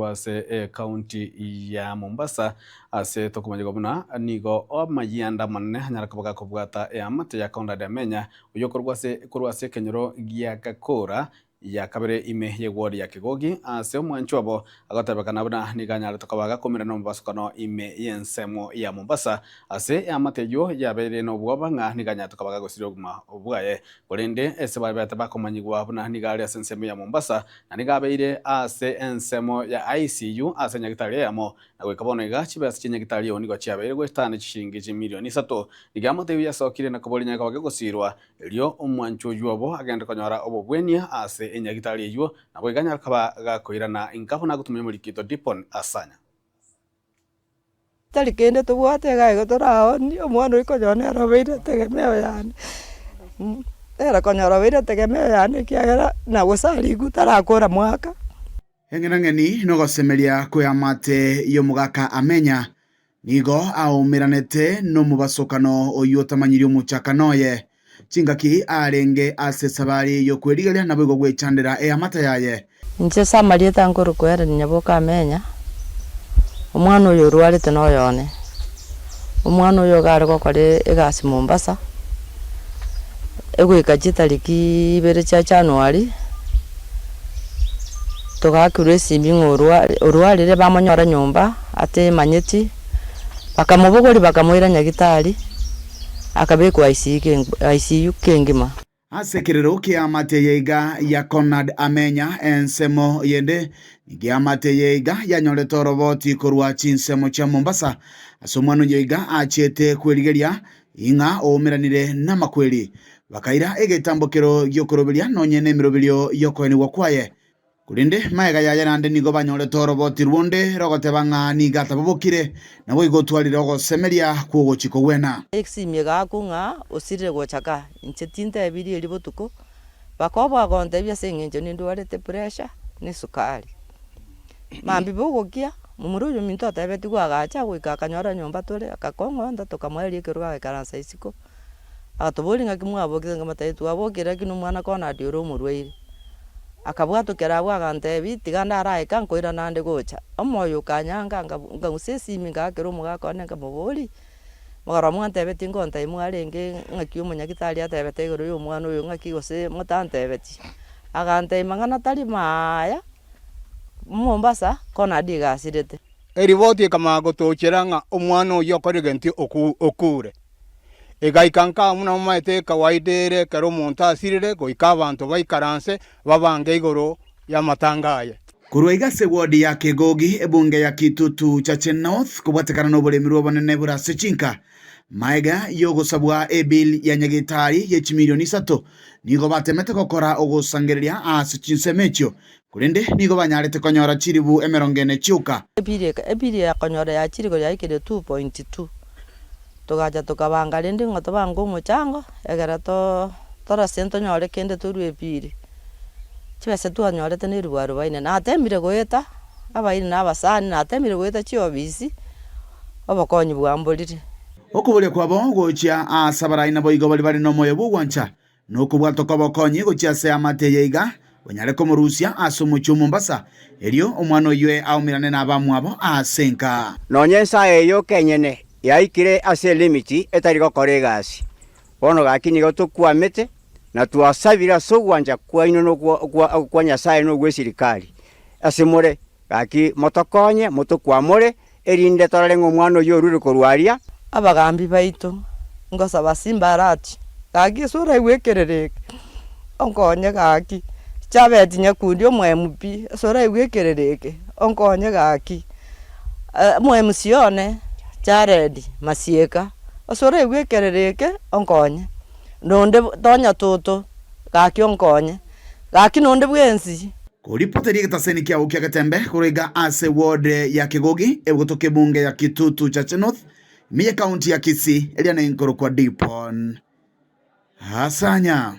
Wase county ya Mombasa ase tokumanyiko buna nigo omayanda manene hanyara kubaga kubwata amate ya kaunda de menya uyo kurwase kenyoro gia kakora ya kabere ime ye ward ya Kigogi ase omwanchu abo agotabekana buna niganyara tokabaga kumira no mbasukano ime yensemo ya Mombasa ase amate yo yabere no bwabanga niganyara tokabaga gusiroguma obwaye kolende ese babeta bakomanyigwa buna nigale ensemo ya Mombasa na nigabeire ase ensemo ya ICU ase nyagitari yamo na gwekabona igachi basi nyagitari yo nigo chiabere gwestane chishingi milioni 3 nigamate yasokire na kuboli nyakabage gusirwa elio omwanchu yobo agenda konyora obobwenia ase enyagitari yo na gweganya kaba gakoirana inkaho na gutumye muri kito Dipon Asanya tari kende tubwate gaego torao ni omwana iko jone robeire tegemeo yani era konyora robeire tegemeo yani kiagera na gusari gutarakora mwaka Ng'eni no gosemeria kwe amate yo mugaka amenya nigo aumiranete no mubasokano oyo tamanyiri omuchakanoye chingaki arenge ase sabari yo kwerigeria nabo go gwechandira amata yaye nje samarie tanguru kwera nyaboka amenya omwana oyo rwarite no yone omwana oyo gare gokore egasi Mombasa egwika chitariki 2 cha January tugakure simbi ng'orwarire bamonyora nyumba ate manyeti bakamubugori bakamwira nyagitari akabekwa ICU kengima asekerero kia amate yeiga ya Conrad amenya ensemo yende ngi amate yeiga ya nyoleto roboti kurwa chinsemo cha Mombasa asomwano yeiga achete kwerigeria inga omiranire na makweli bakaira egetambokero gyokoroberia nonyene miroberio yokoeni wakwaye kulinde maega yaya nande nigo banyole toro boti ruonde rogotebanga ni gatabobokire nabo igotwarire ogosemeria kugo chiko wena eximie gakunga osire gochaka inchetinta ebiri eri botuko bakobwa gonte bya sengenje ni ndwarete pressure ni sukari mambi bogokia mumurujo minto atabeti gwagacha gwika kanyora nyumba tore akakongo nda tokamweli kirwa ikaransa isiko atobolinga kimwabokire ngamataitu abokira kinu mwana kona adioro murweire akabwato kerabwa gantebi tiganda araika nkoira nande gocha omoyo kanyanga ngusesi minga kero mugakone ngamuboli magara mwantebe tingonta imwarenge ngakyo munyagitari atebete igoro yo mwana uyo ngakigose mutantebeti agante mangana tari maya Mombasa kona diga sirete eriboti kama gotocheranga omwana uyo korigenti okure egaikanka muna maite kawaidere kero monta asirire goika abantu baikaranse babange igoro ya matangaye kurwaiga se ward ya Kigogi ebunge ya Kitutu Chache North kubwatekana no bulemirwa banene burase chinka maiga yogo sabwa ebil ya nyagitari ye milioni 3 nigo batemete kokora ogosangereria ase chinsemecho kulinde nigo banyarete konyora chiribu emerongene chuka ebili ya konyora ya chirigo ya ikede 2.2 togaja tokabanga rende ngoto bango muchango egera tora sento nyore kende turu epiri chibese tu anyore tene ruwaru baine na atemire goeta abaine na basani na atemire goeta chiobisi obokonyi bwambolire okubule kwabo gocha asabaraina boigo bali no moyo bugwancha nokubwa tokobokonyi gocha se amate yeiga bonyare ko murusia asumuchu Mombasa elio omwana ywe aumirane na bamwabo asenka nonyensa eyo kenyene yaikire ase limiti etari gokore gasi bono gakini gotukwamete na twasabira sogwanja kwaino no kwa Nyasaye no gwe sirikali asemore gaki motokonye motokwamore erinde toralengo omwana yo ruri korwaria abagambi baito ngosaba simbarati gaki sura iwekerereke onkonye gaki chabeti nyakundi omwemupi sura iwekerereke onkonye gaki mwemusione Jared Masieka osore gwekerereke onkonye nonde tonya toto gaki onkonye gaki nonde bwensi kuripoteri gitaseni kya ukia gatembe kurega ase ward ya Kigogi ebutoke bunge ya Kitutu Chache North miye county ya Kisii eliana inkoro kwa Dipon Asanya